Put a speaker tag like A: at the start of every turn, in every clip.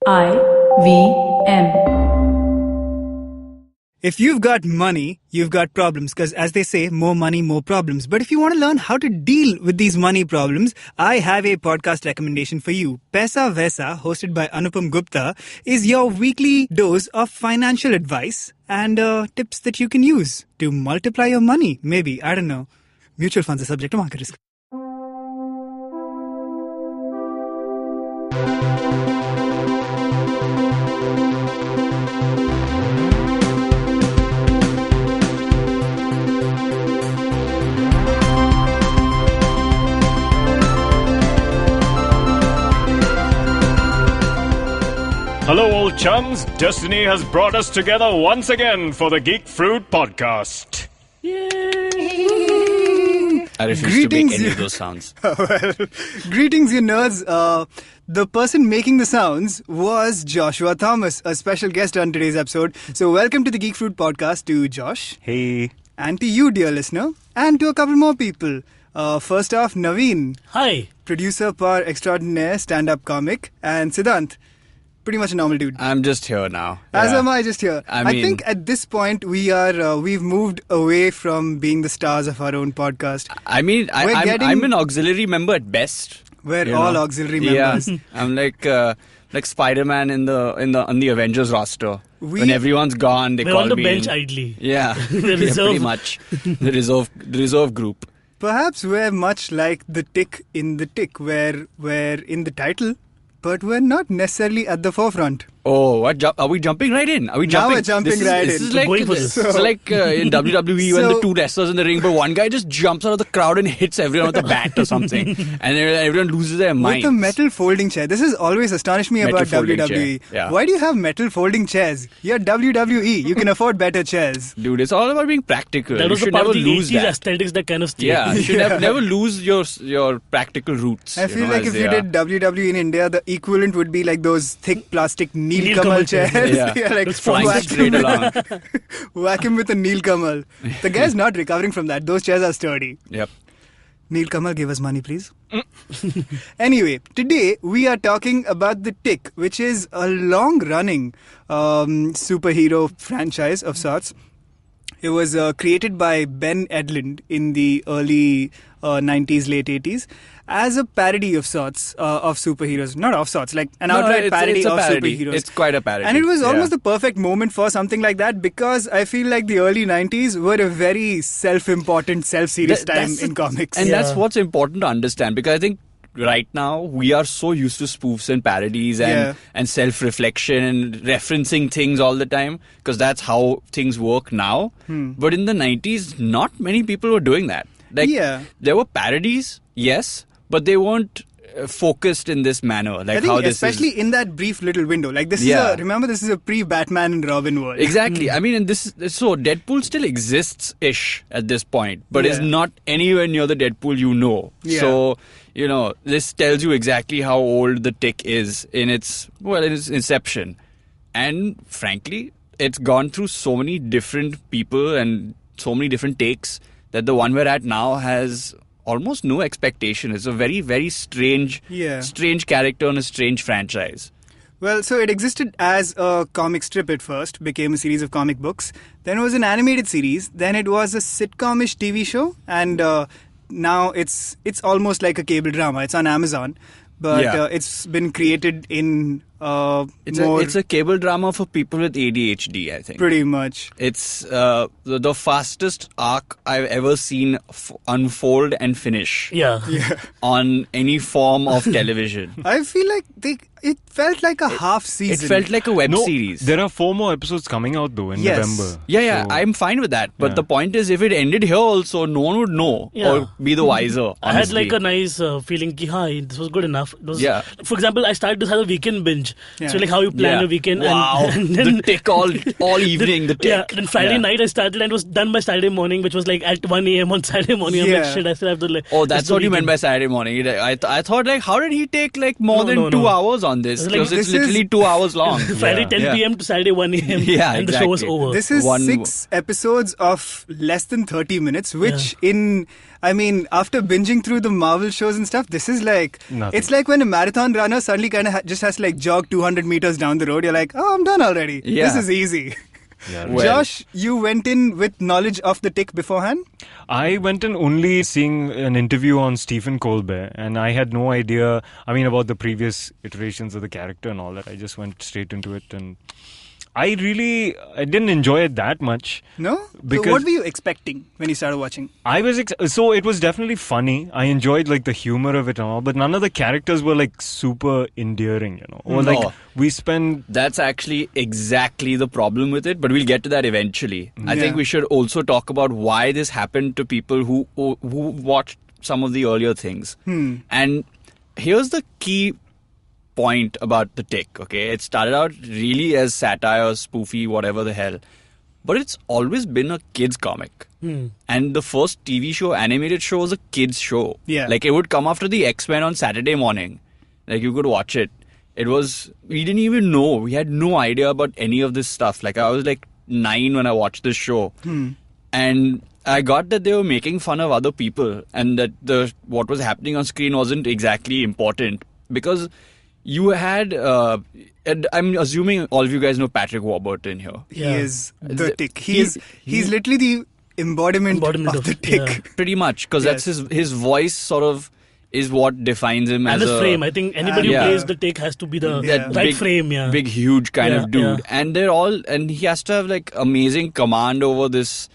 A: IVM.
B: If you've got money, you've got problems because as they say, more money, more problems. But if you want to learn how to deal with these money problems, I have a podcast recommendation for you. Paisa Vaisa, hosted by Anupam Gupta, is your weekly dose of financial advice and tips that you can use to multiply your money. Maybe, I don't know. Mutual funds are subject to market risk.
C: Hello, old chums. Destiny has brought us together once again for the Geek Fruit Podcast.
D: I refuse to make any of those sounds.
B: Well, greetings, you nerds. The person making the sounds was Joshua Thomas, a special guest on today's episode. So welcome to the Geek Fruit Podcast to Josh.
C: Hey.
B: And to you, dear listener. And to a couple more people. First off, Naveen.
E: Hi.
B: Producer par extraordinaire, stand-up comic. And Siddhant. Pretty much a normal dude.
D: I'm just here now.
B: As am I, just here.
D: I
B: I
D: mean-
B: think at this point we've moved away from being the stars of our own podcast.
D: I mean, I'm an auxiliary member at best.
B: We're all auxiliary members.
D: Yeah, I'm like Spider-Man on the Avengers roster. When everyone's gone, they
E: We're
D: call
E: on the
D: me
E: bench
D: in.
E: idly.
D: Yeah,
E: The
D: yeah,
E: reserve.
D: pretty much the reserve group.
B: Perhaps we're much like the tick in the tick, where we're in the title, but we're not necessarily at the forefront.
D: Oh, what? Are we jumping right in? Are we
B: Now
D: jumping?
B: we're jumping
D: this is,
B: right
D: this
B: in.
D: Is like,
E: Going for this.
D: It's like in WWE when
B: So-
D: the two wrestlers in the ring, but one guy just jumps out of the crowd and hits everyone with a bat or something, and everyone loses their mind.
B: With a metal folding chair. This has always astonished me
D: Metal
B: about
D: folding
B: WWE.
D: chair, yeah.
B: Why do you have metal folding chairs? You're WWE. You can afford better chairs.
D: Dude, it's all about being practical.
E: That
D: You
E: was the
D: should
E: part
D: never
E: of the
D: lose
E: 80s
D: that.
E: aesthetics that kind of stayed.
D: Yeah, you should never lose your practical roots.
B: I feel like if you did WWE in India, the equivalent would be like those thick plastic Neel
E: Neel
B: Kamal
E: Kamal
B: chairs.
E: chairs.
D: Yeah.
B: Like
E: Those
D: flying
B: whack
D: straight
B: him,
D: along.
B: whack him with a Neel Kamal. The guy's not recovering from that. Those chairs are sturdy.
D: Yep.
B: Neil Kamal, give us money, please. Anyway, today we are talking about The Tick, which is a long-running superhero franchise of sorts. It was created by Ben Edlund in the early 90s, late 80s, as a parody of sorts of superheroes. Not of sorts, like an outright parody
D: it's a
B: of
D: parody.
B: superheroes.
D: It's quite a parody.
B: And it was almost
D: Yeah.
B: the perfect moment for something like that because I feel like the early 90s were a very self-important, self-serious time
D: That's
B: in comics.
D: And that's
E: Yeah.
D: what's important to understand, because I think right now we are so used to spoofs and parodies and self-reflection and referencing things all the time, because that's how things work now. But in the 90s, not many people were doing that. Like,
B: Yeah.
D: there were parodies, yes, but they weren't focused in this manner. Like
B: I think
D: how this
B: especially
D: is.
B: in that brief little window. Like this
D: Yeah.
B: this is a pre-Batman and Robin world.
D: Exactly. I mean, and so Deadpool still exists-ish at this point, but is
B: Yeah.
D: not anywhere near the Deadpool you know.
B: Yeah.
D: So, this tells you exactly how old the Tick is in its inception. And frankly, it's gone through so many different people and so many different takes that the one we're at now has almost no expectation. It's a very, very strange character and a strange franchise.
B: Well, so it existed as a comic strip at first, became a series of comic books. Then it was an animated series. Then it was a sitcom-ish TV show. And now it's almost like a cable drama. It's on Amazon. But it's been created in
D: It's a cable drama for people with ADHD, I think.
B: Pretty much.
D: It's the fastest arc I've ever seen unfold and finish
E: Yeah.
D: on any form of television.
B: I feel like it felt like a half
D: It
B: season.
D: felt like a web
C: No,
D: series.
C: there are 4 more episodes coming out though in
B: Yes.
C: November.
D: Yeah,
C: So-
D: I'm fine with that. But
C: Yeah.
D: the point is, if it ended here also, no one would know
E: Yeah.
D: or be the wiser.
E: I had
D: honestly.
E: like a nice feeling ki, this was good enough. It was,
D: Yeah.
E: For example, I started this as a weekend binge.
B: Yeah.
E: So like how you plan
D: Yeah.
E: a weekend.
D: Wow.
E: And then,
D: The Tick all evening, the Tick.
E: Yeah, then Friday
D: Yeah.
E: night I started and it was done by Saturday morning, which was like at 1 a.m. on Saturday morning. I'm
B: Yeah.
E: like, shit, I still have to like...
D: Oh,
E: it's
D: that's
E: the
D: what you meant by
E: weekend.
D: Saturday morning. I thought, like, how did he take like more than
E: No,
D: 2
E: no.
D: hours on this?
E: It's like,
D: Because it's
B: this is-
D: literally 2 hours long.
E: Friday 10
D: Yeah.
E: p.m. to Saturday 1 a.m.
D: Yeah,
E: and the show was
D: exactly.
E: over.
B: This is
D: One-
B: 6 episodes of less than 30 minutes, which in I mean, after binging through the Marvel shows and stuff, this is like,
C: Nothing.
B: it's like when a marathon runner suddenly kind of just has to like jog 200 meters down the road. You're like, oh, I'm done already.
D: Yeah.
B: This is easy.
C: Yeah.
D: Well-
B: Josh, you went in with knowledge of the Tick beforehand?
C: I went in only seeing an interview on Stephen Colbert, and I had no idea, about the previous iterations of the character and all that. I just went straight into it, and I didn't enjoy it that much.
B: No? So
C: Because-
B: what were you expecting when you started watching?
C: So it was definitely funny. I enjoyed like the humor of it and all, but none of the characters were like super endearing, Or like
D: No.
C: we spend.
D: That's actually exactly the problem with it, but we'll get to that eventually. I
B: Yeah.
D: think we should also talk about why this happened to people who watched some of the earlier things. And here's the key point about the Tick, okay? It started out really as satire, spoofy, whatever the hell. But it's always been a kid's comic. And the first TV show, animated show, was a kid's show.
B: Yeah.
D: Like, it would come after the X-Men on Saturday morning. Like, you could watch it. We didn't even know. We had no idea about any of this stuff. Like, I was like 9 when I watched this show. And I got that they were making fun of other people and that what was happening on screen wasn't exactly important. Because you had, and I'm assuming all of you guys know Patrick Warburton here.
B: He
E: Yeah.
B: is the
D: The-
B: Tick.
D: he's-
B: He's literally the embodiment
E: Embodiment
B: of
E: of-
B: the Tick.
E: yeah.
D: Pretty much, because that's his voice sort of is what defines him
E: And
D: as
E: the
D: a
E: frame. I think anybody
D: Yeah.
E: who plays the Tick has to be the
B: Yeah.
E: right
D: big,
E: frame. Yeah.
D: big, huge kind
E: Yeah,
D: of dude.
E: yeah.
D: And and he has to have like amazing command over this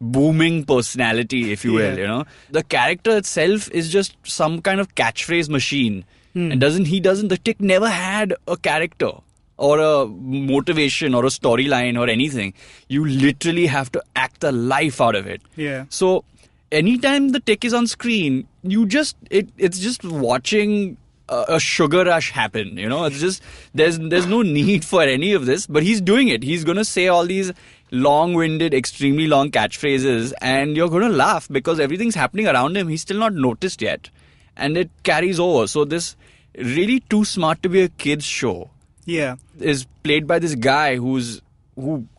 D: booming personality, if you will,
B: Yeah.
D: The character itself is just some kind of catchphrase machine. And the Tick never had a character or a motivation or a storyline or anything. You literally have to act the life out of it.
B: Yeah.
D: So anytime the Tick is on screen, it's just watching a sugar rush happen. It's just there's no need for any of this, but he's doing it. He's gonna say all these long-winded, extremely long catchphrases, and you're gonna laugh because everything's happening around him. He's still not noticed yet, and it carries over. So this really too smart to be a kids show
B: Yeah.
D: is played by this guy who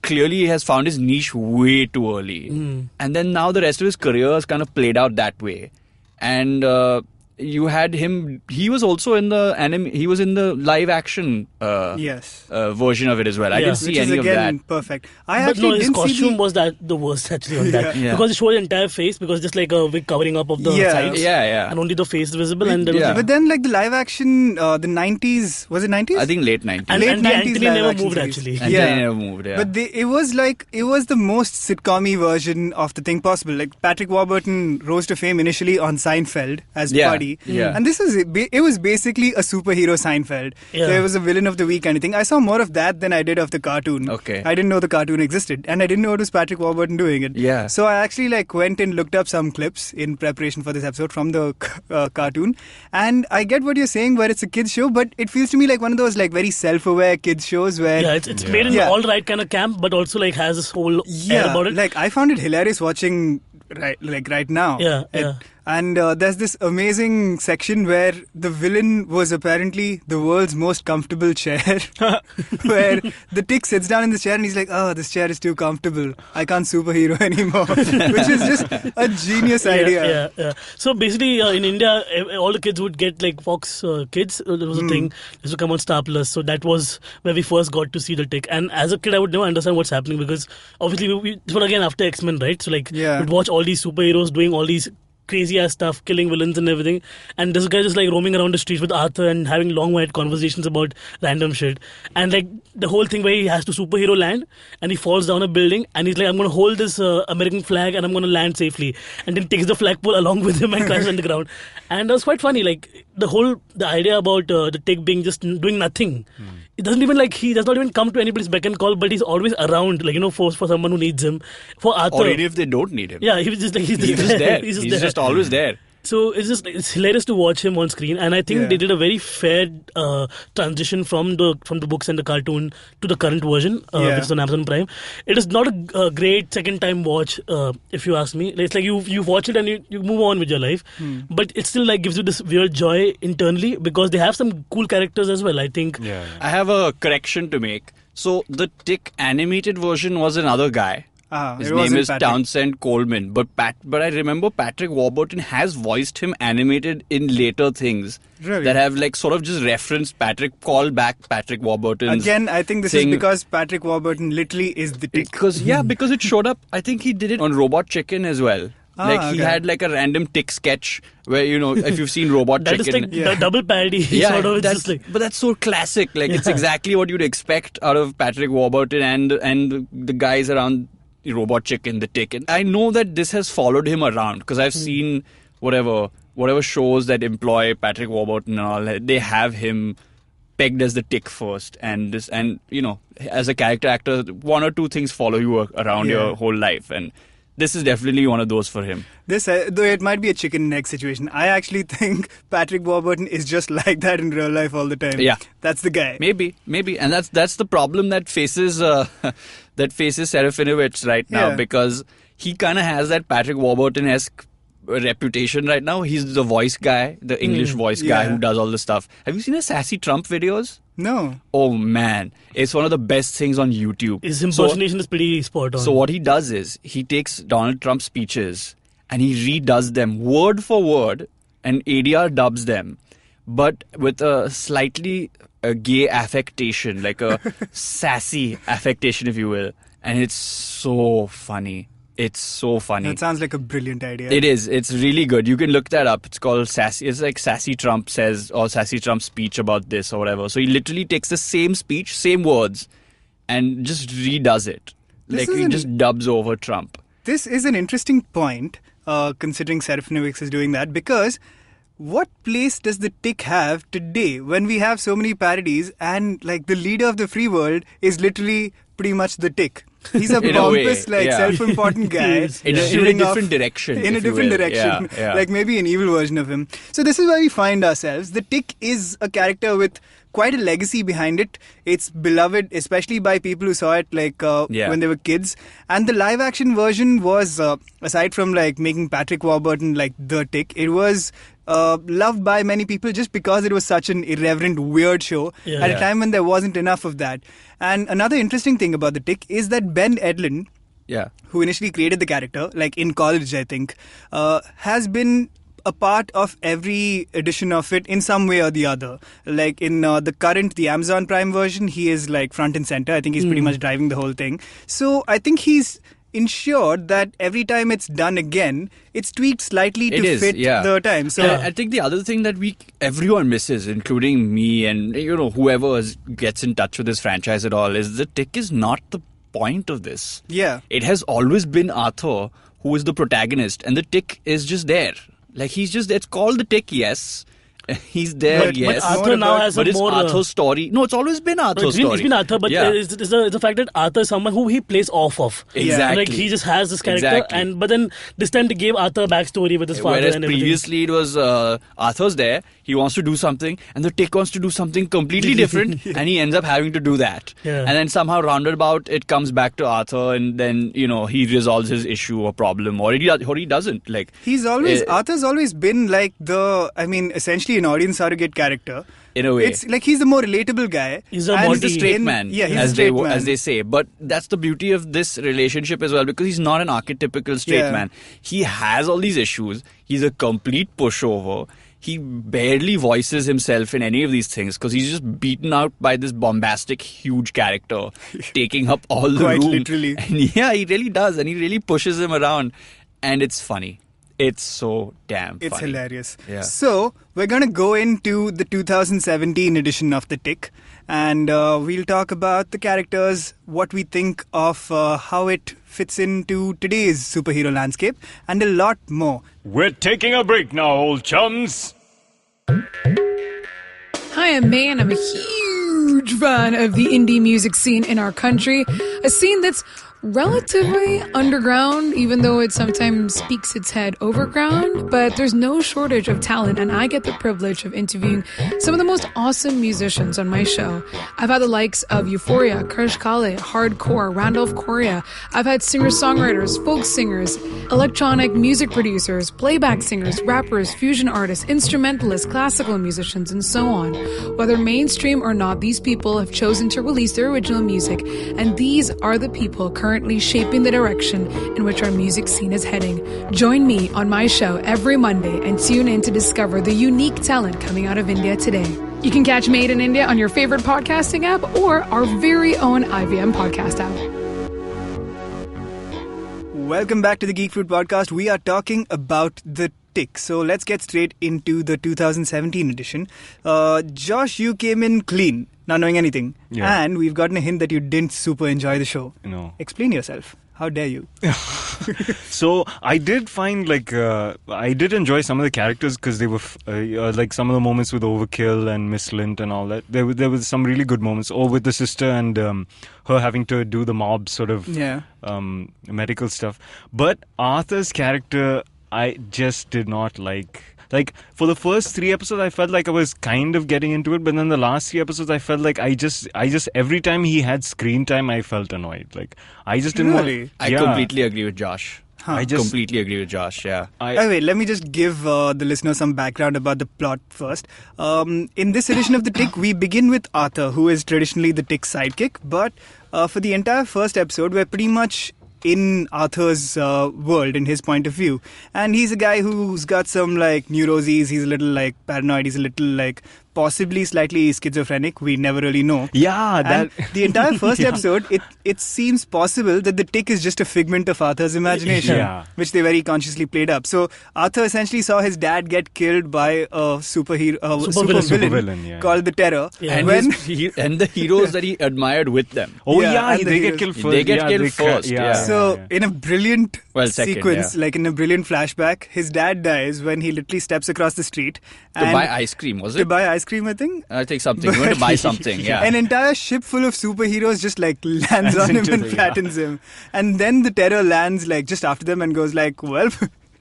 D: clearly has found his niche way too early. And then now the rest of his career has kind of played out that way. And you had him, he was also in the he was in the live action
B: Yes.
D: version of it as well. I
E: Yeah.
D: didn't see
B: Which is
D: any of
B: again
D: that.
B: perfect. I
E: But
B: actually
E: no, his
B: didn't see
E: costume was the worst actually on that.
D: Yeah.
E: Because it showed the entire face because just like a big covering up of the
B: Yeah.
E: sides.
D: Yeah.
E: And only the face visible. And there was
D: Yeah.
E: like-
B: But then, like the live action, the 90s, was it 90s?
D: I think late 90s.
E: And
B: Late
E: Andy
B: 90s
E: never
B: live action
E: moved
B: series.
E: actually.
D: And
B: Yeah.
D: they never moved, yeah.
B: But it was the most sitcom-y version of the thing possible. Like Patrick Warburton rose to fame initially on Seinfeld as
D: Yeah,
B: Buddy,
D: yeah.
B: and it was basically a superhero Seinfeld.
E: Yeah.
B: There was a villain of the week kind of thing. I saw more of that than I did of the cartoon.
D: Okay.
B: I didn't know the cartoon existed, and I didn't know it was Patrick Warburton doing it.
D: Yeah.
B: So I actually went and looked up some clips in preparation for this episode from the cartoon, and I get what you're saying, where it's a kids show, but it feels to me like one of those very self-aware kids shows where
E: Yeah, it's made in
B: Yeah.
E: all right kind of camp, but also has this whole air about it.
B: I found it hilarious watching right now.
E: Yeah, yeah.
B: And there's this amazing section where the villain was apparently the world's most comfortable chair, where the Tick sits down in the chair and he's like, "Oh, this chair is too comfortable. I can't superhero anymore," which is just a genius idea.
E: Yeah. So basically, in India, all the kids would get Fox Kids. There was a thing used to come on Star Plus. So that was where we first got to see the Tick. And as a kid, I would never understand what's happening because obviously this was again after X-Men, right? So
B: Yeah.
E: we'd watch all these superheroes doing all these crazy ass stuff, killing villains and everything, and this guy just roaming around the streets with Arthur and having long wide conversations about random shit, and the whole thing where he has to superhero land and he falls down a building and he's like, I'm gonna hold this American flag and I'm gonna land safely, and then takes the flagpole along with him and crashes on the ground. And it was quite funny, the idea about the Tick being just doing nothing. It doesn't even he does not even come to anybody's beck and call, but he's always around, for someone who needs him. For Arthur,
D: Or even if they don't need him.
E: yeah, he was just he's
D: He's just there.
E: He's
D: He's
E: there.
D: just always there.
E: So it's hilarious to watch him on screen, and I think
B: Yeah.
E: they did a very fair transition from the books and the cartoon to the current version, which is on Amazon Prime. It is not a great second time watch, if you ask me. It's like you watch it and you move on with your life, but it still gives you this weird joy internally because they have some cool characters as well. I think.
C: Yeah.
D: I have a correction to make. So the Tick animated version was another guy. His
B: it
D: name
B: wasn't
D: is
B: Patrick.
D: Townsend Coleman. But I remember Patrick Warburton has voiced him animated in later things
B: Really?
D: that have like sort of just referenced Patrick, called back Patrick Warburton's
B: Again, I think this
D: thing.
B: is because Patrick Warburton literally is the Tick.
D: Because it showed up. I think he did it on Robot Chicken as well. He
B: okay.
D: had like a random Tick sketch where, if you've seen Robot
E: That is
D: Chicken.
E: like the double parody. Sort of. It's just like,
D: but that's so classic. Like it's exactly what you'd expect out of Patrick Warburton and the guys around the Robot Chicken, the Tick. And I know that this has followed him around because I've seen whatever shows that employ Patrick Warburton and all. They have him pegged as the Tick first, and as a character actor, one or two things follow you around your whole life, and this is definitely one of those for him.
B: This, though it might be a chicken and egg situation, I actually think Patrick Warburton is just like that in real life all the time.
D: Yeah.
B: That's the guy.
D: Maybe, and that's the problem that faces Serafinowicz right now,
B: Yeah.
D: because he kind of has that Patrick Warburton-esque reputation right now. He's the voice guy, the English voice guy
B: Yeah.
D: who does all the stuff. Have you seen his Sassy Trump videos?
B: No.
D: Oh man, it's one of the best things on YouTube.
E: his impersonation is pretty spot on.
D: So what he does is he takes Donald Trump's speeches and he redoes them word for word, and ADR dubs them, but with a slightly gay affectation, like a sassy affectation, if you will. And it's so funny. It's so funny.
B: That sounds like a brilliant idea.
D: It is. It's really good. You can look that up. It's called Sassy. It's like Sassy Trump says, or Sassy Trump speech about this or whatever. So he literally takes the same speech, same words, and just redoes it.
B: This
D: Like he just dubs over Trump.
B: This is an interesting point, considering Serafinowicz is doing that, because what place does the Tick have today when we have so many parodies and like the leader of the free world is literally pretty much the Tick? He's a
D: In a way,
B: pompous, self-important guy.
E: Yes.
D: In a
B: shooting
D: different
B: off-
D: direction.
B: In a
D: if you
B: different
D: will.
B: direction.
D: Yeah.
B: Like maybe an evil version of him. So this is where we find ourselves. The Tick is a character with quite a legacy behind it. It's beloved, especially by people who saw it when they were kids. And the live action version was, aside from like making Patrick Warburton like the Tick, it was loved by many people just because it was such an irreverent, weird show at a time when there wasn't enough of that. And another interesting thing about the Tick is that Ben Edlund, who initially created the character, like in college, I think, has been a part of every edition of it in some way or the other. Like in the Amazon Prime version, he is like front and center. I think he's pretty much driving the whole thing. So I think he's ensured that every time it's done again, it's tweaked slightly to fit the time. So
D: I think the other thing that everyone misses, including me and whoever gets in touch with this franchise at all, is the Tick is not the point of this.
B: Yeah.
D: It has always been Arthur who is the protagonist, and the Tick is just there. Like it's called the Tick, yes. He's there, yes.
E: But Arthur now has
D: but
E: a
D: it's
E: more...
D: Arthur's story. No, it's always been Arthur's story.
E: It's been Arthur, but it's the fact that Arthur is someone who he plays off of.
D: Exactly.
E: Like he just has this character, but then this time they gave Arthur a backstory with his father.
D: Whereas
E: and everything.
D: previously it was Arthur's there, he wants to do something, and the Tick wants to do something completely different, and he ends up having to do that.
E: Yeah.
D: And then somehow roundabout it comes back to Arthur, and then he resolves his issue or problem, or he doesn't. Like
B: Arthur's always been like essentially an audience surrogate character.
D: In a way.
B: It's like he's the more relatable guy.
E: He's a
D: He's the straight man,
B: Yeah, he's a straight man.
D: as they say. But that's the beauty of this relationship as well, because he's not an archetypical straight man. He has all these issues. He's a complete pushover. He barely voices himself in any of these things because he's just beaten out by this bombastic, huge character taking up all the
B: Quite
D: room.
B: literally.
D: And he really does, and he really pushes him around, and it's funny. It's so damn funny.
B: It's hilarious.
D: Yeah.
B: So, we're going to go into the 2017 edition of The Tick, and we'll talk about the characters, what we think of how it fits into today's superhero landscape, and a lot more.
C: We're taking a break now, old chums.
A: Hi, I'm May, and I'm a huge fan of the indie music scene in our country. A scene that's relatively underground, even though it sometimes speaks its head overground. But there's no shortage of talent, and I get the privilege of interviewing some of the most awesome musicians on my show. I've had the likes of Euphoria, Krish Kale, Hardcore, Randolph Correa. I've had singer-songwriters, folk singers, electronic music producers, playback singers, rappers, fusion artists, instrumentalists, classical musicians, and so on. Whether mainstream or not, these people have chosen to release their original music, and these are the people currently currently shaping the direction in which our music scene is heading. Join me on my show every Monday and tune in to discover the unique talent coming out of India today. You can catch Made in India on your favorite podcasting app or our very own IVM podcast app.
B: Welcome back to the Geek Fruit Podcast. We are talking about the Tick. So let's get straight into the 2017 edition. Josh, you came in clean, not knowing anything.
C: Yeah.
B: And we've gotten a hint that you didn't super enjoy the show.
C: No.
B: Explain yourself. How dare you?
C: So I did find I did enjoy some of the characters because they were like some of the moments with Overkill and Miss Lint and all that. There was some really good moments. Or with the sister and her having to do the mob sort of medical stuff. But Arthur's character, I just did not like. Like, for the first 3 episodes, I felt like I was kind of getting into it, but then the last 3 episodes, I felt like I just every time he had screen time, I felt annoyed. Like, I just didn't want.
D: I completely agree with Josh.
C: I just
D: completely agree with Josh, yeah.
B: Wait, let me just give the listener some background about the plot first. In this edition of The Tick, we begin with Arthur, who is traditionally the Tick's sidekick, but for the entire first episode, we're pretty much in Arthur's world, in his point of view. And he's a guy who's got some, like, neuroses. He's a little, like, paranoid. He's a little, like, possibly slightly schizophrenic. We never really know.
C: Yeah,
B: and the entire first episode, it seems possible that the Tick is just a figment of Arthur's imagination, which they very consciously played up. So Arthur essentially saw his dad get killed by a super villain called the Terror.
E: Yeah.
D: And the heroes that he admired with them.
C: Oh
B: they
C: get killed first.
D: They get killed first.
B: So in a brilliant sequence,
D: second,
B: like in a brilliant flashback, his dad dies when he literally steps across the street
D: to buy ice cream, was it?
B: To buy ice cream, I think.
D: I think something. He went to buy something, yeah.
B: An entire ship full of superheroes just like lands on him and flattens him. And then the Terror lands like just after them and goes like, well...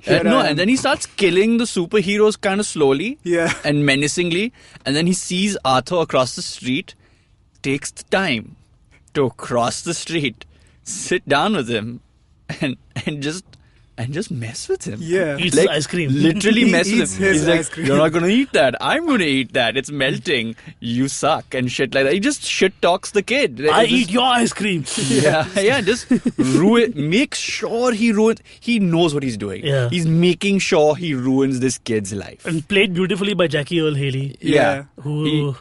D: and then he starts killing the superheroes kind of slowly and menacingly. And then he sees Arthur across the street, takes the time to cross the street, sit down with him, and just mess with him.
B: Yeah.
E: Eats his ice cream.
D: Literally mess with him. He's like,
B: ice cream.
D: you're not going to eat that. I'm going to eat that. It's melting. You suck and shit like that. He just shit talks the kid.
E: Eat your ice cream.
D: Just make sure he ruins. He knows what he's doing.
E: Yeah.
D: He's making sure he ruins this kid's life.
E: And played beautifully by Jackie Earl Haley.
B: Yeah.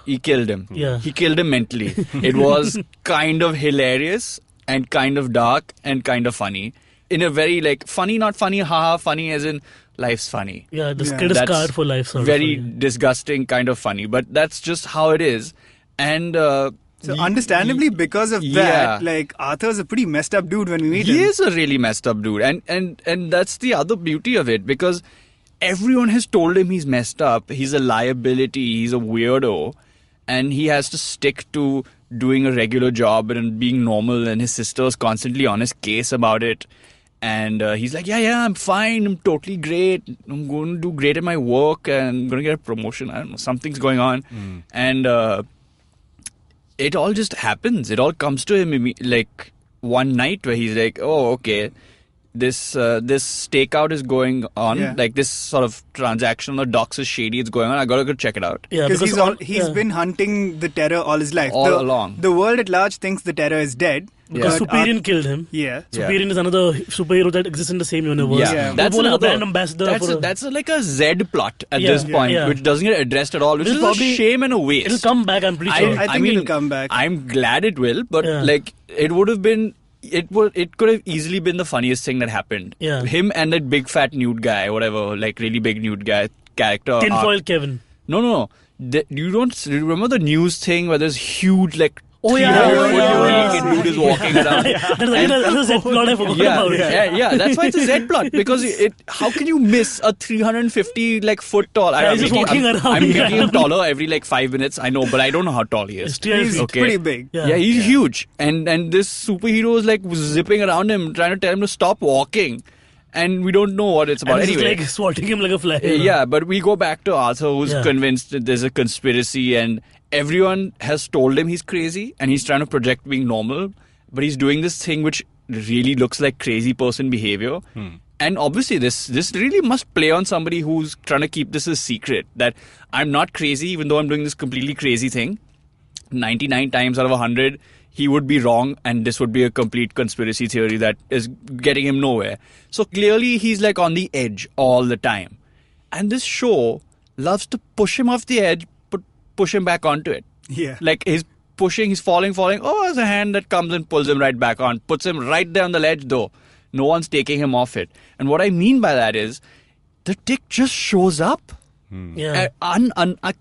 D: He killed him.
E: Yeah.
D: He killed him mentally. It was kind of hilarious and kind of dark and kind of funny. In a very, like, funny, not funny, haha, funny as in life's funny.
E: Yeah, this kid is scarred for life. Sort
D: very
E: of funny.
D: disgusting, kind of funny. But that's just how it is. And...
B: so understandably, because of that, like, Arthur's a pretty messed up dude when we meet him.
D: He is a really messed up dude. And that's the other beauty of it. Because everyone has told him he's messed up. He's a liability. He's a weirdo. And he has to stick to doing a regular job and being normal. And his sister's constantly on his case about it. And he's like, yeah, I'm fine. I'm totally great. I'm going to do great at my work and I'm going to get a promotion. I don't know. Something's going on. And it all just happens. It all comes to him like one night where he's like, oh, okay, this stakeout is going on.
B: Yeah.
D: Like this sort of transaction on the docks is shady. It's going on. I got to go check it out.
E: Yeah,
B: because he's been hunting the Terror all his life.
D: All along.
B: The world at large thinks the Terror is dead.
E: Because Superior killed him.
B: Yeah.
E: Superior is another superhero that exists in the same universe.
B: Yeah.
D: That's
E: like a
D: another
E: brand ambassador.
D: That's like a Z plot at this point, which doesn't get addressed at all, which is probably a shame and a waste.
E: It'll come back, I'm pretty sure.
B: I think it'll come back.
D: I'm glad it will, but like it would have been... It could have easily been the funniest thing that happened.
E: Yeah.
D: Him and that big fat nude guy, whatever, like really big nude guy character.
E: Tinfoil Kevin.
D: No. You don't remember the news thing where there's huge like.
E: Oh yeah.
D: Dude is walking around.
E: That's a Z plot I forgot about.
D: Yeah. That's why it's a Z plot because how can you miss a 350 like foot tall?
E: He's just walking around.
D: I'm making him taller every like 5 minutes. I know, but I don't know how tall he is.
B: He's pretty big.
D: Yeah, he's huge, and this superhero is like zipping around him, trying to tell him to stop walking. And we don't know what it's about.
E: And
D: anyway,
E: like swatting him like a fly.
D: Yeah, but we go back to Arthur, who's convinced that there's a conspiracy, and everyone has told him he's crazy, and he's trying to project being normal, but he's doing this thing which really looks like crazy person behavior. And obviously, this really must play on somebody who's trying to keep this a secret, that I'm not crazy, even though I'm doing this completely crazy thing. 99 times out of 100, he would be wrong and this would be a complete conspiracy theory that is getting him nowhere. So clearly he's like on the edge all the time. And this show loves to push him off the edge, but push him back onto it.
B: Yeah.
D: Like he's pushing, he's falling. Oh, there's a hand that comes and pulls him right back on, puts him right there on the ledge though. No one's taking him off it. And what I mean by that is the Tick just shows up.
E: Yeah.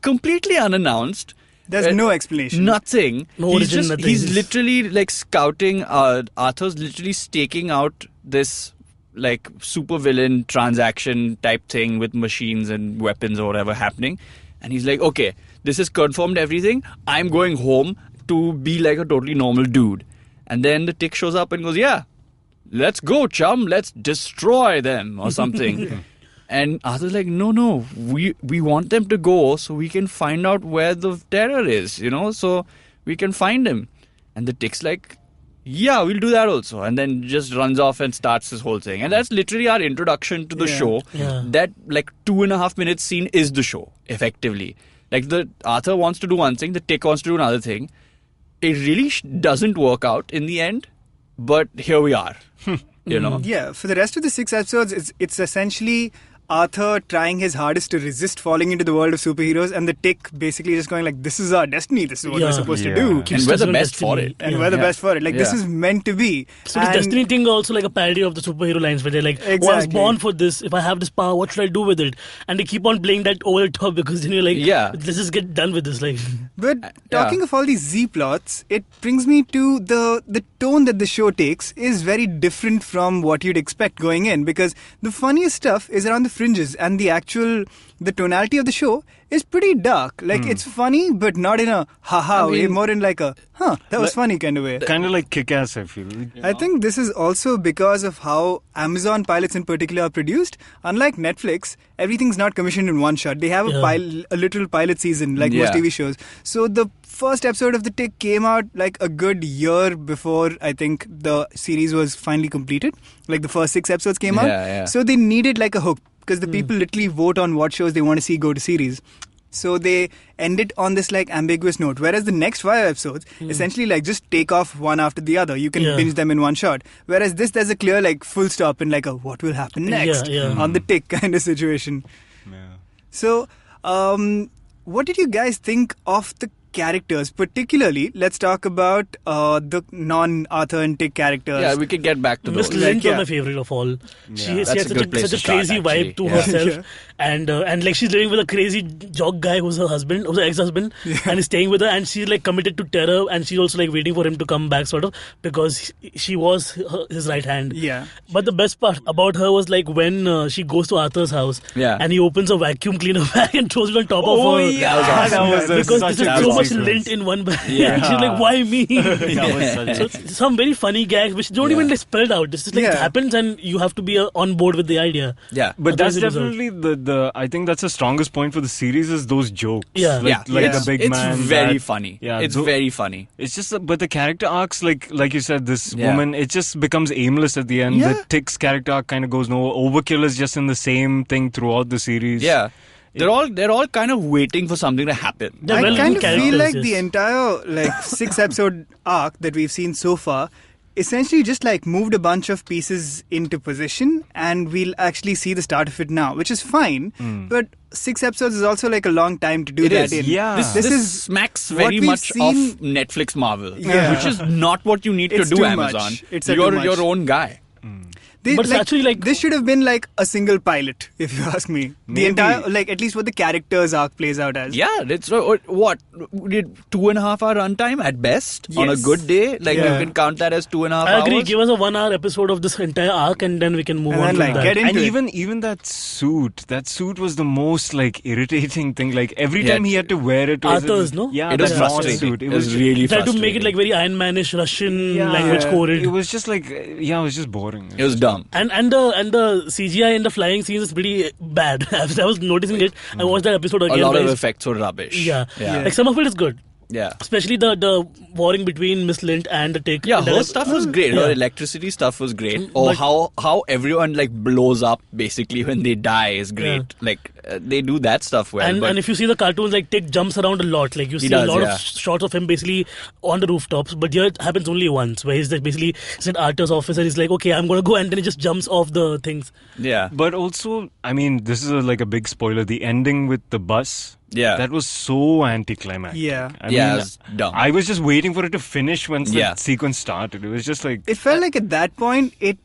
D: Completely unannounced.
B: There's no explanation.
D: Nothing.
E: No origin, nothing.
D: He's literally like scouting. Arthur's literally staking out this like supervillain transaction type thing with machines and weapons or whatever happening. And he's like, okay, this has confirmed everything. I'm going home to be like a totally normal dude. And then the Tick shows up and goes, yeah, let's go, chum. Let's destroy them or something. And Arthur's like, no, we want them to go so we can find out where the terror is, so we can find him. And the Tick's like, yeah, we'll do that also. And then just runs off and starts this whole thing. And that's literally our introduction to the show.
E: Yeah.
D: That like 2.5 minutes scene is the show, effectively. Like the Arthur wants to do one thing, the Tick wants to do another thing. It really doesn't work out in the end, but here we are,
B: Yeah, for the rest of the 6 episodes, it's essentially Arthur trying his hardest to resist falling into the world of superheroes, and the Tick basically just going like, this is our destiny, this is what we're supposed to do.
D: And we're the best for it.
B: And we're the best for it. Like, this is meant to be.
E: So this destiny thing also like a parody of the superhero lines where they're like, I was born for this. If I have this power, what should I do with it? And they keep on playing that over the top because then you're like, let's just get done with this. Like,
B: But talking of all these Z plots, it brings me to the tone that the show takes is very different from what you'd expect going in, because the funniest stuff is around the fringes, and the tonality of the show is pretty dark. Like, it's funny, but not in a haha way, more in like a, that was funny kind of way.
C: Kind of like Kick-Ass, I feel.
B: I think this is also because of how Amazon pilots in particular are produced. Unlike Netflix, everything's not commissioned in one shot. They have a literal pilot season, like most TV shows. So the first episode of The Tick came out like a good year before I think the series was finally completed. Like the first 6 episodes came out. So they needed like a hook, because the people literally vote on what shows they want to see go to series. So they end it on this like ambiguous note. Whereas the next 5 episodes essentially like just take off one after the other. You can binge them in one shot. Whereas this, there's a clear like full stop and like a what will happen next on the Tick kind of situation.
C: Yeah.
B: So what did you guys think of the characters? Particularly, let's talk about the non-Arthur and Tick characters.
D: Yeah, we could get back to those.
E: Miss Lynch was my favorite of all. She has such a crazy vibe to herself, and like she's living with a crazy jock guy who's her husband, who's her ex-husband, and is staying with her, and she's like committed to terror, and she's also like waiting for him to come back, sort of, because she was his right hand.
B: Yeah.
E: But the best part about her was like when she goes to Arthur's house, and he opens a vacuum cleaner bag and throws it on top of her.
C: Yeah, that was
E: because this is so much lint in one bag. Yeah. And she's like, why me? So some very funny gags which don't even like spelled out. It's just like it happens and you have to be on board with the idea.
D: Yeah.
C: But that's definitely the I think that's the strongest point for the series is those jokes.
E: Yeah.
C: Like the big man.
D: It's very funny. Yeah. It's very funny.
C: It's just, but the character arcs, like you said, this woman, it just becomes aimless at the end.
B: Yeah.
C: The Tick's character arc kind of goes nowhere. Overkill is just in the same thing throughout the series.
D: Yeah. They're all kind of waiting for something to happen.
B: I kind of feel like the entire like 6-episode arc that we've seen so far essentially just like moved a bunch of pieces into position, and we'll actually see the start of it now, which is fine. But 6 episodes is also like a long time to do that in.
C: Yeah.
D: This is smacks very much of Netflix Marvel, which is not what you need to do, Amazon. You're your own guy.
E: But it's actually like
B: this should have been like a single pilot, if you ask me. The entire, like at least what the characters arc plays out as.
D: Yeah, it's what did 2.5 hour runtime at best on a good day. Like you can count that as 2.5 hours.
E: I agree. Give us a 1 hour episode of this entire arc, and then we can move on.
B: Like, get into
C: and even that suit was the most like irritating thing. Like every time he had to wear it,
E: Arthur's, no?
C: Yeah,
D: it was frustrating.
C: Suit.
D: It was really
E: tried
D: frustrating.
E: to make it like very Iron Man-ish Russian language coded.
C: It was just like it was just boring.
D: It was dumb.
E: And the CGI in the flying scenes is pretty bad. I was noticing it. I watched that episode again.
D: A lot of effects were rubbish.
E: Yeah. Like some of it is good.
D: Yeah.
E: Especially the warring between Miss Lint and the Tick.
D: Yeah,
E: And
D: her
E: that-
D: stuff was great.
E: Yeah.
D: Her electricity stuff was great. Or how everyone like blows up basically when they die is great.
E: Yeah.
D: Like they do that stuff well.
E: And if you see the cartoons, like Tick jumps around a lot. Like you see
D: does,
E: a lot
D: yeah.
E: of shots of him basically on the rooftops. But here it happens only once, where he's like basically in Arthur's office and he's like, okay, I'm gonna go, and then he just jumps off the things.
D: yeah.
C: But also, I mean, this is like a big spoiler. The ending with the bus.
D: Yeah.
C: That was so anticlimactic.
B: Yeah.
C: I
D: Yeah,
C: mean,
D: it was dumb.
C: I was just waiting for it to finish once the
D: Yeah.
C: sequence started. It was just like.
B: It felt like at that point, it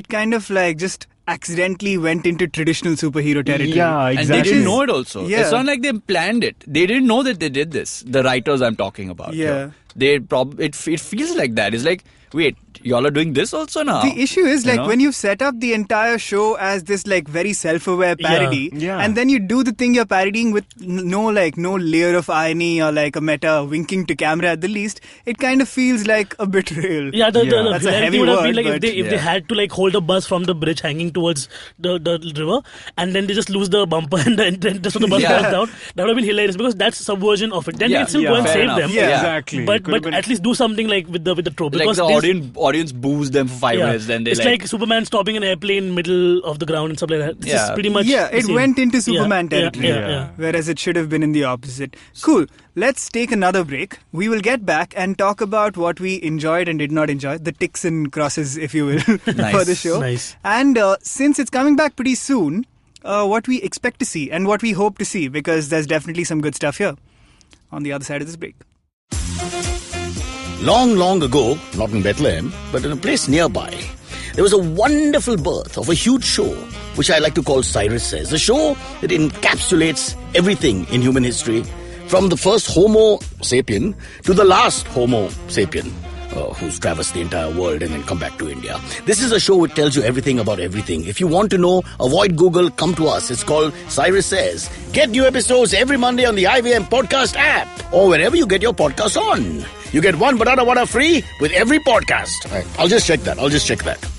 B: kind of like just accidentally went into traditional superhero territory.
C: Yeah,
D: And
C: exactly.
D: they didn't know it also.
B: Yeah.
D: It's not like they planned it. They didn't know that they did this. The writers I'm talking about.
B: Yeah.
D: here. They it feels like that. It's like, wait, y'all are doing this also now?
B: The issue is like
D: know?
B: when you've set up the entire show as this like very self-aware parody,
C: Yeah.
B: and then you do the thing you're parodying with no layer of irony or like a meta winking to camera at the least, it kind of feels like a betrayal.
E: Yeah, the
B: That's a
E: hilarity
B: heavy
E: would have
B: word,
E: been like
B: but
E: if they
D: yeah.
E: had to like hold a bus from the bridge hanging towards the river, and then they just lose the bumper and then just so the bus
D: Yeah.
E: falls down. That would have been hilarious because that's subversion of it. Then they
D: Yeah,
E: can still go and
D: fair
E: save
D: enough.
E: them.
B: Yeah.
C: Exactly.
E: But
C: It could've been-
E: at least do something like with the trope,
D: like
E: because
D: the
E: this-
D: audience boos them for 5 minutes, then they
E: it's like Superman stopping an airplane middle of the ground and stuff like that. It's just
D: Yeah.
E: pretty much
B: Yeah,
E: the
B: it
E: same.
B: went into
E: Yeah,
B: Superman
E: yeah,
B: territory.
E: yeah.
B: Whereas it should have been in the opposite. Cool. Let's take another break. We will get back and talk about what we enjoyed and did not enjoy, the ticks and crosses, if you will, for the show.
E: Nice.
B: And since it's coming back pretty soon, what we expect to see and what we hope to see, because there's definitely some good stuff here on the other side of this break.
F: Long, long ago, not in Bethlehem, but in a place nearby, there was a wonderful birth of a huge show, which I like to call Cyrus Says, a show that encapsulates everything in human history, from the first Homo sapien to the last Homo sapien, who's traversed the entire world and then come back to India. This is a show which tells you everything about everything. If you want to know, avoid Google, come to us. It's called Cyrus Says. Get new episodes every Monday on the IVM podcast app or wherever you get your podcasts on. You get one banana water free with every podcast. Right, I'll just check that.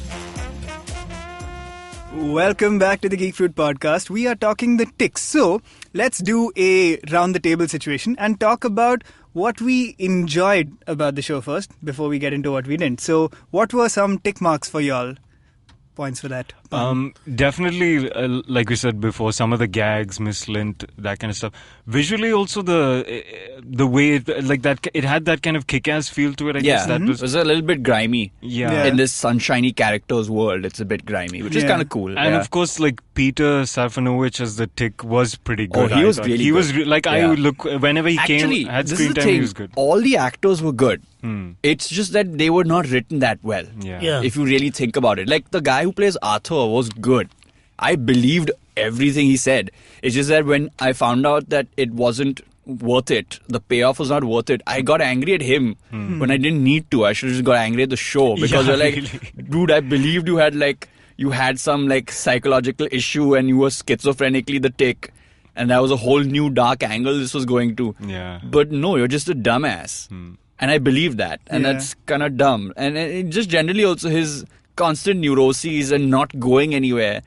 B: Welcome back to the Geek Fruit Podcast. We are talking the ticks. So let's do a round the table situation and talk about what we enjoyed about the show first before we get into what we didn't. So what were some tick marks for y'all? Points for that.
C: Definitely, like we said before, some of the gags, Miss Lint, that kind of stuff. Visually, also the way it had that kind of kick-ass feel to it. I guess that
D: it was a little bit grimy.
C: Yeah.
D: In this sunshiny character's world, it's a bit grimy, which is
B: Yeah.
D: kind of cool.
C: And
D: yeah.
C: of course, like Peter Sarafinovich as the Tick was pretty good.
D: he
C: I
D: was
C: thought.
D: really
C: He
D: good.
C: was like I
D: Yeah.
C: would look whenever he
D: Actually,
C: came had
D: this
C: screen
D: is the
C: time.
D: thing.
C: He was good.
D: All the actors were good. It's just that they were not written that well.
E: Yeah.
D: If you really think about it, like the guy who plays Arthur was good. I believed everything he said. It's just that when I found out that it wasn't worth it, the payoff was not worth it, I got angry at him when I didn't need to. I should have just got angry at the show because
C: Yeah,
D: you're like,
C: really.
D: dude, I believed you had some like psychological issue and you were schizophrenically the Tick. And that was a whole new dark angle this was going to.
C: Yeah.
D: But no, you're just a dumbass. And I believe that. And
B: Yeah.
D: that's kind of dumb. And it just generally also his constant neuroses and not going anywhere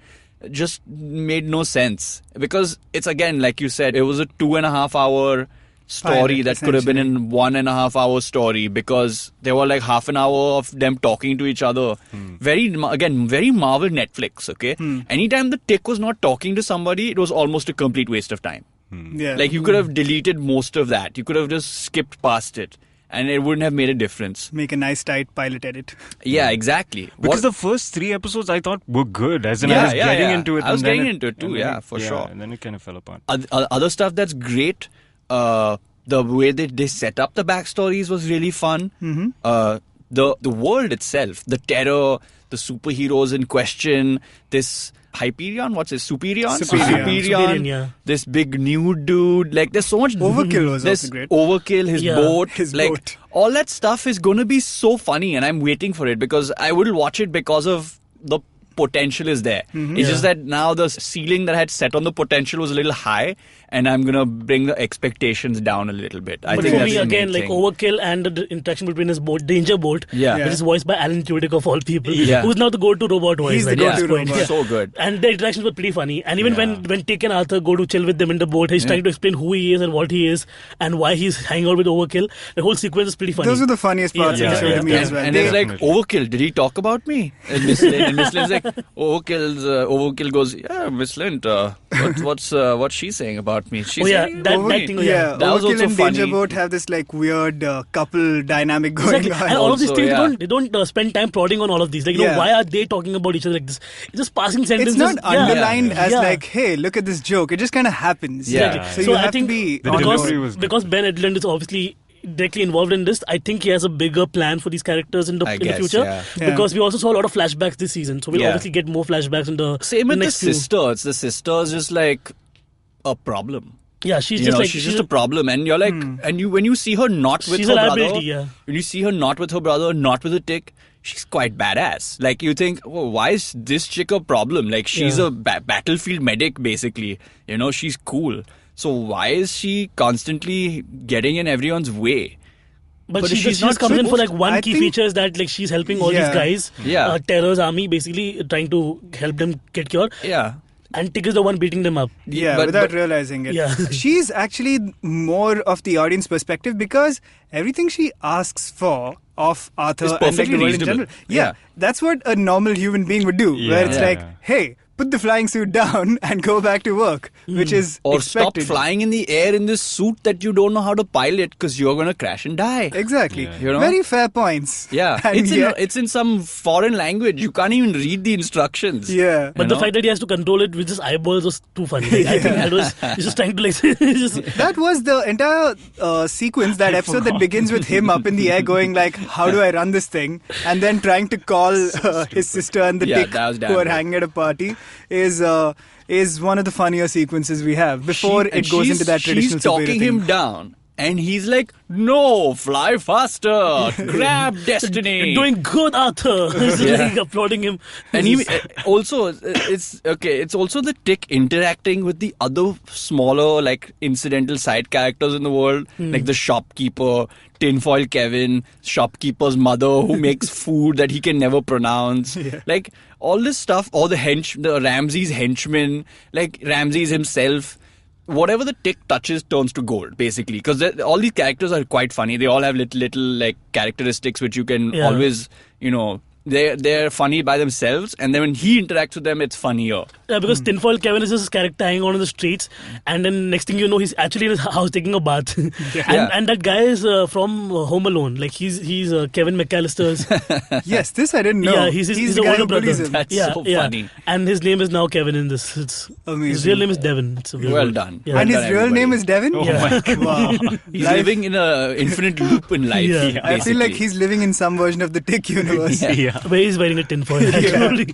D: just made no sense. Because it's again, like you said, it was a 2.5 hour story
B: Pilot,
D: that could have been
B: essentially.
D: in 1.5 hour story because there were like half an hour of them talking to each other. Very Marvel Netflix, okay? Anytime the Tick was not talking to somebody, it was almost a complete waste of time.
B: Yeah.
D: Like you could have deleted most of that. You could have just skipped past it and it wouldn't have made a difference.
B: Make a nice tight pilot edit.
D: Yeah, exactly.
C: Because the first 3 episodes I thought were good. As in I was getting into it.
D: I was
C: and then
D: getting into it too,
C: and
D: yeah,
C: then
D: for sure.
C: And then it kind of fell apart.
D: Other stuff that's great, the way that they set up the backstories was really fun. The world itself, the terror, the superheroes in question, this Hyperion, what's it? Superion?
B: Superion,
E: yeah.
D: This big nude dude. Like, there's so much.
B: Overkill was
D: there's
B: also great.
D: Overkill, his
E: Yeah.
D: boat.
B: His
D: like,
B: boat.
D: all that stuff is going to be so funny, and I'm waiting for it because I will watch it because of the potential is there. It's just that now the ceiling that I had set on the potential was a little high, and I'm gonna bring the expectations down a little bit. I
E: But
D: think
E: for
D: that's
E: me,
D: the
E: again,
D: main
E: like
D: thing.
E: Overkill and the interaction between his boat, Danger Boat,
D: Yeah.
E: which is voiced by Alan Tudyk of all people,
D: Yeah.
E: who's now the go-to robot voice.
B: He's the
E: at
B: go-to
E: this point.
B: robot.
D: So good.
E: And the interactions were pretty funny. And even when Tick and Arthur go to chill with them in the boat, he's trying to explain who he is and what he is and why he's hanging out with Overkill. The whole sequence is pretty funny.
B: Those are the funniest parts of the show to me as well.
D: And
B: They-
D: it's like, Overkill, did he talk about me? And Miss Lynn's like, Overkill goes, yeah, Miss Lind, what's she saying about me? She's saying
E: that
D: about me."
E: thing.
B: yeah,
D: That was
B: Overkill
D: also
B: and Danger
D: funny.
B: Boat have this like weird couple dynamic going
E: Exactly.
B: on.
E: And all of these
D: Also,
E: things,
D: yeah.
E: they don't spend time prodding on all of these. Like,
B: Yeah.
E: why are they talking about each other like this? It's just passing sentences.
B: It's not underlined as
E: Yeah.
B: like, hey, look at this joke. It just kind of happens.
D: Yeah.
E: Exactly.
B: So, you
E: I
B: have
E: think
B: to be
C: The
B: on
C: delivery
B: board.
C: was good.
E: because Ben Edlund is obviously directly involved in this, I think he has a bigger plan for these characters in the
D: guess,
E: future.
D: yeah.
B: Yeah.
E: Because we also saw a lot of flashbacks this season, so we'll
D: Yeah.
E: obviously get more flashbacks in the
D: Same with the
E: next few.
D: sister. It's the sister is just like a problem.
E: Yeah, she's
D: You
E: just
D: know,
E: like
D: she's just a problem, and you're like, and when you see her not with
E: She's
D: her
E: a
D: brother,
E: liability, yeah.
D: when you see her not with her brother, not with a Tick, she's quite badass. Like you think, oh, why is this chick a problem? Like she's
E: Yeah.
D: a battlefield medic, basically. You know, she's cool. So why is she constantly getting in everyone's way?
E: But
D: But
E: she
D: she's
E: just
D: not
E: comes in for like
D: supposed-
E: one
B: I
E: key
B: think-
E: feature is that like she's helping all
B: Yeah.
E: these guys,
D: Yeah.
E: Terror's army, basically trying to help them get cured.
D: Yeah.
E: And Tick is the one beating them up.
B: Yeah,
D: But-
B: without
D: but-
B: realizing it.
E: Yeah.
B: She's actually more of the audience perspective because everything she asks for of Arthur
D: It's
B: and like
D: perfectly
B: the world in
D: reasonable.
B: general. Yeah,
D: Yeah.
B: that's what a normal human being would do. Where it's
C: Yeah.
B: like,
C: Yeah.
B: hey, put the flying suit down and go back to work, which is
D: Or
B: expected.
D: stop flying in the air in this suit that you don't know how to pilot because you're going to crash and die.
B: Exactly.
C: Yeah.
D: You know?
B: Very fair points.
D: Yeah,
B: And
D: it's in some foreign language. You can't even read the instructions.
B: yeah.
E: But
D: You
E: the
D: know?
E: fact that he has to control it with his eyeballs was too funny. Like, I think that was he's just trying to like just,
B: That was the entire sequence, that episode that begins with him up in the air going like, how do I run this thing? And then trying to call his sister and the
D: Yeah,
B: Tick
D: that was damn
B: who are
D: good.
B: hanging at a party is one of the funnier sequences we have before
D: And
B: it goes into that traditional
D: She's talking
B: superhero
D: him
B: thing.
D: down. And he's like, no, fly faster, grab destiny.
E: doing good, Arthur. He's
D: Yeah.
E: like applauding him.
D: And he also, it's okay. It's also the Tick interacting with the other smaller, like incidental side characters in the world, like the shopkeeper, Tinfoil Kevin, shopkeeper's mother who makes food that he can never pronounce.
B: Yeah.
D: Like all this stuff, or the Ramses henchman, like Ramses himself. Whatever the Tick touches turns to gold, basically. Because all these characters are quite funny. They all have little like characteristics which you can
E: Yeah.
D: always, you know, they're funny by themselves. And then when he interacts with them, it's funnier.
E: Yeah, because Tinfoil Kevin is this character hanging out on the streets, and then next thing you know, he's actually in his house taking a bath. And that guy is from Home Alone. Like he's Kevin McAllister's.
B: Yes, this I didn't know.
E: Yeah, he's
B: the
E: the
B: guy
E: older
B: who
E: brother.
B: bullies him.
D: That's so funny.
E: And his name is now Kevin in this. It's His
B: Amazing.
E: real name is Devin. It's a weird
D: Well
E: one.
D: done.
E: Yeah.
D: Well
B: And his
D: done,
B: real
D: everybody.
B: name is Devin?
E: Yeah.
B: Wow.
D: He's
B: Life-
D: living in a infinite loop in life.
E: Yeah.
B: I feel like
D: basically.
B: he's living in some version of the Tick universe.
C: Yeah.
E: Where he's wearing a tinfoil.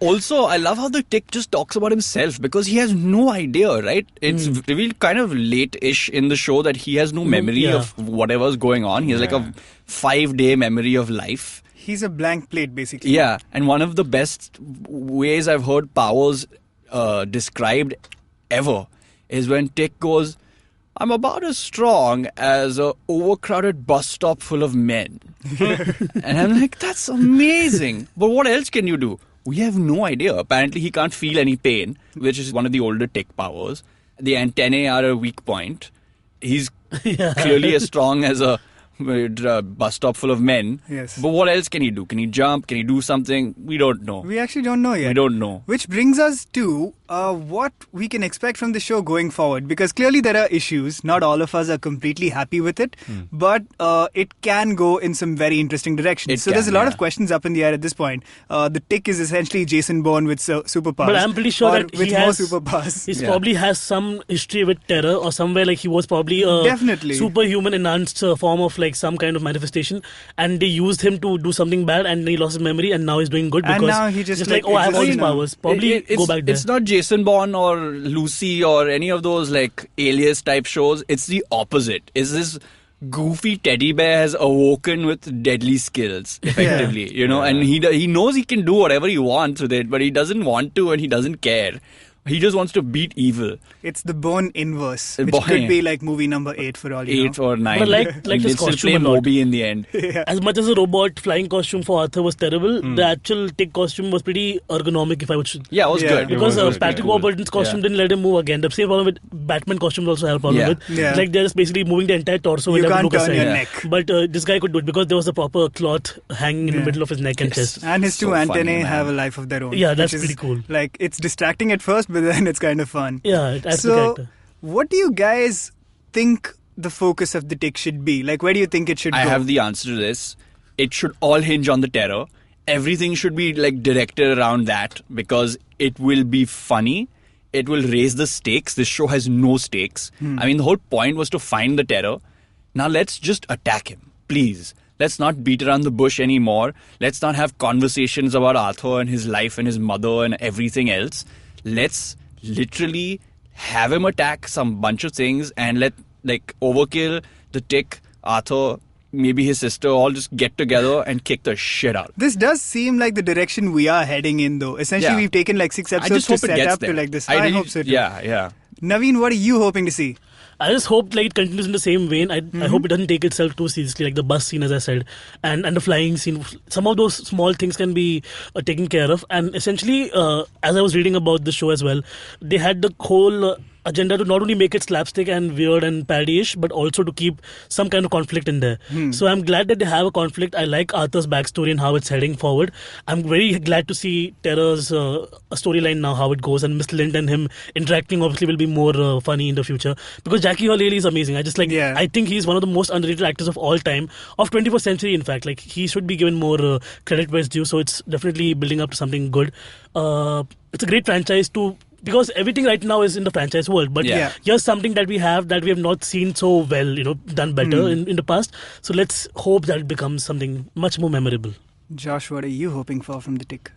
D: Also, I love how the Tick just talks about himself because he has no idea, right? It's revealed kind of late-ish in the show that he has no memory
E: yeah.
D: of whatever's going on. He has like a 5-day memory of life.
B: He's a blank plate, basically.
D: Yeah, and one of the best ways I've heard powers described ever is when Tick goes, I'm about as strong as a overcrowded bus stop full of men. And I'm like, that's amazing. But what else can you do? We have no idea. Apparently he can't feel any pain, which is one of the older Tick powers. The antennae are a weak point. He's clearly as strong as a bus stop full of men.
B: Yes.
D: But what else can he do? Can he jump? Can he do something? We don't know.
B: We actually don't know yet.
D: We don't know.
B: Which brings us to what we can expect from the show going forward. Because clearly there are issues. Not all of us are completely happy with it. But it can go in some very interesting directions.
D: It
B: So there's a
D: can,
B: lot
D: yeah.
B: of questions up in the air at this point. The Tick is essentially Jason Bourne with superpowers.
E: But I'm pretty sure
B: or
E: that
B: with
E: he
B: more
E: has
B: superpowers.
E: He
D: Yeah.
E: probably has some history with terror or somewhere like he was probably a
B: Definitely.
E: superhuman enhanced form of like some kind of manifestation, and they used him to do something bad, and he lost his memory, and now he's doing good
B: And
E: because
B: now he just, like,
E: oh, I have all these
B: exists now.
E: powers. Probably go back there.
D: It's not Jason Bourne or Lucy or any of those like Alias type shows. It's the opposite. It's this goofy teddy bear has awoken with deadly skills, effectively, you know, and he knows he can do whatever he wants with it, but he doesn't want to and he doesn't care. He just wants to beat evil.
B: It's the Bone inverse, which
D: Bone.
B: could be like movie number 8 for all you know.
D: 8 or 9.
E: But like his
D: still
E: costume
D: play
E: a lot.
D: Moby in the end.
E: As much as the robot flying costume for Arthur was terrible, the actual tick costume was pretty ergonomic, if I would.
D: Yeah, it was good.
E: Because
C: It was good,
E: Patrick
C: yeah.
E: Warburton's costume didn't let him move again. The same problem with Batman costumes also had a problem with.
B: Yeah.
E: Like they're just basically moving the entire torso.
B: You
E: and
B: can't
E: look
B: turn
E: aside.
B: your
D: Yeah.
B: neck.
E: But this guy could do it because there was a proper cloth hanging in the middle of his neck and chest.
B: And his
D: So
B: two antennae
D: funny, man.
B: have a life of their own.
E: Yeah, that's
B: which is,
E: pretty cool.
B: Like, it's distracting at first, but then it's kind of fun.
E: Yeah, it adds to the
B: So,
E: character.
B: what do you guys think the focus of the tick should be? Like, where do you think it should
D: I
B: go?
D: have the answer to this. It should all hinge on the terror. Everything should be like directed around that because it will be funny. It will raise the stakes. This show has no stakes. I mean, the whole point was to find the terror. Now let's just attack him, please. Let's not beat around the bush anymore. Let's not have conversations about Arthur and his life and his mother and everything else. Let's literally have him attack some bunch of things and let like Overkill, the Tick, Arthur, maybe his sister all just get together and kick the shit out.
B: This does seem like the direction we are heading in, though. Essentially,
D: Yeah.
B: we've taken like 6
D: I
B: episodes
D: just
B: to
D: hope it
B: set
D: gets
B: up
D: there.
B: to like this.
D: I
B: I
D: really-
B: hope so too.
D: Yeah.
B: Naveen, what are you hoping to see?
E: I just hope like it continues in the same vein. I hope it doesn't take itself too seriously, like the bus scene, as I said, and the flying scene. Some of those small things can be taken care of. And essentially, as I was reading about the show as well, they had the whole agenda to not only make it slapstick and weird and parody-ish, but also to keep some kind of conflict in there. So I'm glad that they have a conflict. I like Arthur's backstory and how it's heading forward. I'm very glad to see Terror's storyline now, how it goes, and Miss Lind and him interacting obviously will be more funny in the future. Because Jackie Hall really is amazing. I think he's one of the most underrated actors of all time, of 21st century in fact. Like he should be given more credit where it's due, so it's definitely building up to something good. It's a great franchise to... Because everything right now is in the franchise world, but here's something that we have not seen so well, done better in the past. So let's hope that it becomes something much more memorable.
B: Josh, what are you hoping for from the tick?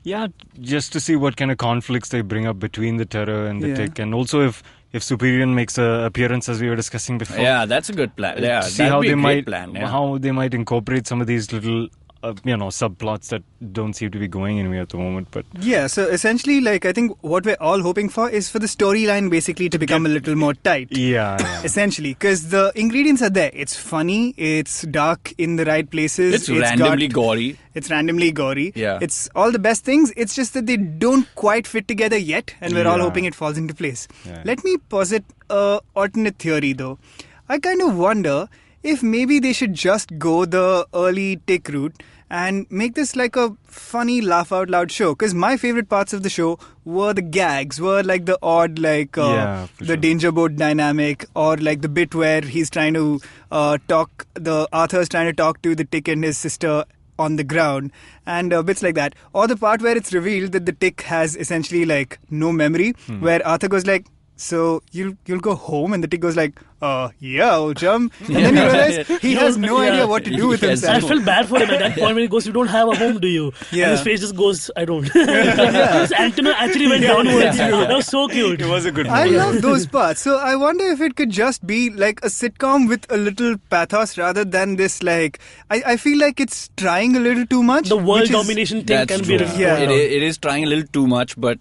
C: Yeah, just to see what kind of conflicts they bring up between the terror and the tick, and also if Superior makes an appearance, as we were discussing before.
D: Yeah, that's a good plan. Yeah,
C: see
D: that'd
C: how
D: be
C: they
D: a great
C: might
D: plan. Yeah.
C: how they might incorporate some of these little subplots that don't seem to be going anywhere at the moment. But
B: Yeah, so essentially, like, I think what we're all hoping for is for the storyline basically to become a little more tight.
C: yeah.
B: Essentially, because the ingredients are there. It's funny, it's dark in the right places.
D: It's randomly
B: got-
D: gory.
B: It's randomly gory.
D: Yeah.
B: It's all the best things. It's just that they don't quite fit together yet, and we're all
C: Yeah.
B: hoping it falls into place.
C: Yeah.
B: Let me posit a alternate theory, though. I kind of wonder if maybe they should just go the early tick route and make this like a funny laugh out loud show. Because my favorite parts of the show were the gags, were like the odd, like
C: Yeah, for
B: the
C: sure.
B: danger boat dynamic, or like the bit where he's trying to Arthur's trying to talk to the tick and his sister on the ground, and bits like that. Or the part where it's revealed that the tick has essentially like no memory, where Arthur goes like, so you'll go home, and the tick goes like, yeah, old chum. And then you realize he has no idea what to do with
D: Yes.
E: I
B: himself.
E: feel bad for him at that point when he goes, "You don't have a home, do you?"
B: Yeah.
E: And his face just goes, "I don't." His antenna actually went downwards. That was so cute.
C: It was a good
B: I
C: movie.
B: love those parts. So I wonder if it could just be like a sitcom with a little pathos rather than this like... I feel like it's trying a little too much.
E: The world
B: which is-
E: domination thing
D: That's
E: can be
D: true.
E: a
B: Yeah.
D: It is trying a little too much, but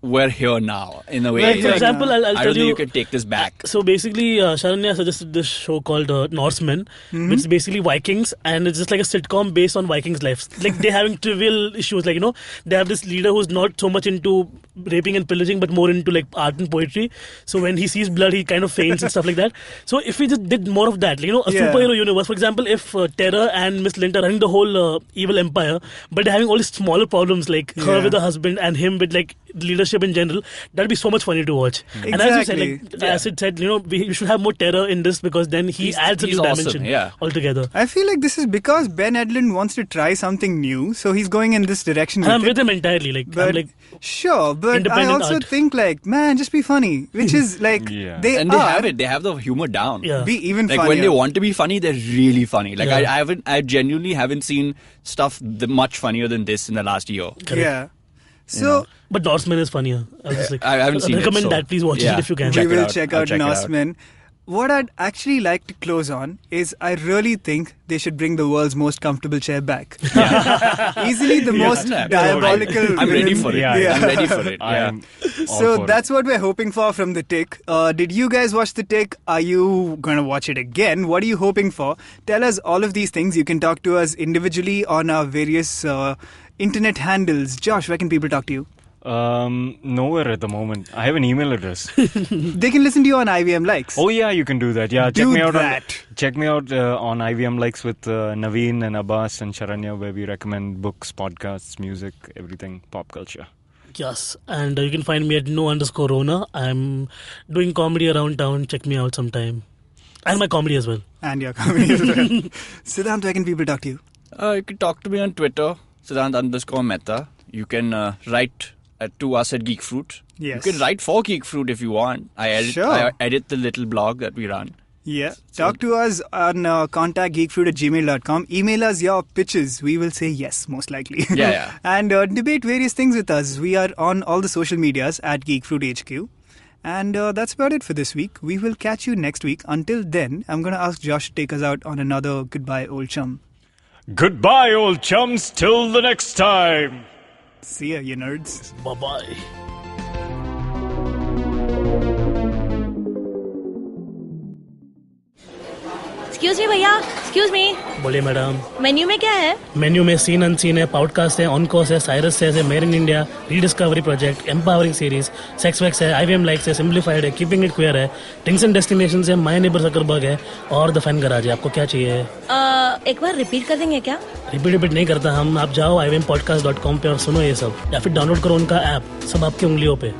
D: we're here now in a way.
E: Like, for
D: Like,
E: example, I'll
D: I
E: tell
D: don't think
E: you.
D: you can take this back.
E: So basically, Sharanya suggested this show called Norsemen, which is basically Vikings, and it's just like a sitcom based on Vikings' lives. Like they're having trivial issues, like they have this leader who's not so much into raping and pillaging, but more into like art and poetry. So when he sees blood, he kind of faints and stuff like that. So if we just did more of that, like, a
B: Yeah.
E: superhero universe, for example, if Terror and Miss Lind are running the whole evil empire, but they're having all these smaller problems, like her
B: Yeah.
E: with her husband and him with like leadership in general, that'd be so much funny to watch. And as you said,
B: Exactly.
E: as it said, we should have more terror in this because then he adds a
D: he's
E: new
D: awesome,
E: dimension
D: yeah.
E: altogether.
B: I feel like this is because Ben Edlund wants to try something new, so he's going in this direction with
E: I'm
B: it.
E: with him entirely. Like,
B: But
E: I'm like,
B: sure, but I
E: independent
B: also
E: art.
B: think like, man, just be funny, which is like
C: Yeah.
B: they
D: And
B: are.
D: they have it. They have the humor down.
E: yeah.
B: Be even
D: Like
B: funnier.
D: when they want to be funny, they're really funny. Like
E: Yeah.
D: I genuinely haven't seen stuff much funnier than this in the last year.
B: Yeah. So
E: But Norseman is funnier. I was just like,
D: I haven't seen it,
E: recommend
D: so-
E: that. Please watch
D: yeah.
E: it if you can.
B: we
D: Check it
B: will
D: out.
B: check
D: I'll
B: out
D: check it out.
B: Norsemen. what I'd actually like to close on is I really think they should bring the world's most comfortable chair back. Easily the most diabolical.
D: I'm ready for it.
C: Yeah.
D: I'm ready for it. Yeah.
B: So that's what we're hoping for from The Tick. Did you guys watch The Tick? Are you going to watch it again? What are you hoping for? Tell us all of these things. You can talk to us individually on our various internet handles. Josh, where can people talk to you?
C: Nowhere at the moment. I have an email address.
B: They can listen to you on IVM Likes.
C: Oh yeah, you can do that. Yeah,
B: Do that.
C: Check me out on IVM Likes with Naveen and Abbas and Sharanya, where we recommend books, podcasts, music, everything, pop culture.
E: Yes, and you can find me at no_Rona. I'm doing comedy around town. Check me out sometime. And my comedy as well.
B: And your comedy as well. Siddhant, where can people talk to you?
D: You can talk to me on Twitter, Siddhant_Mehta. You can write to us at Geek Fruit.
B: Yes.
D: You can write for Geek Fruit if you want. I edit the little blog that we run.
B: Yeah. Talk to us on contactgeekfruit@gmail.com. Email us your pitches. We will say yes, most likely.
D: Yeah.
B: And debate various things with us. We are on all the social medias at GeekFruitHQ. And that's about it for this week. We will catch you next week. Until then, I'm going to ask Josh to take us out on another Goodbye, Old Chum.
C: Goodbye, old chums. Till the next time.
B: See ya, you nerds.
E: Bye-bye.
G: Excuse me भैया, excuse me,
E: बोलिए madam.
G: Menu में क्या है?
E: Menu में scene unseen है, podcast है, on course है, Cyrus है, mayor in India, rediscovery project, empowering series, sex wax है, IVM लाइक्स है, सिंप्लीफाइड है, कीपिंग इट क्वियर है, थिंग्स एंड डेस्टिनेशंस है, माय नेबर जकरबर्ग है और द फैन गराज है. आपको क्या चाहिए?
G: एक बार रिपीट कर देंगे क्या?
E: रिपीट नहीं करता हम. आप जाओ IVMpodcast.com पे और सुनो ये सब, या फिर डाउनलोड करो उनका ऐप. सब आपकी उंगलियों पे.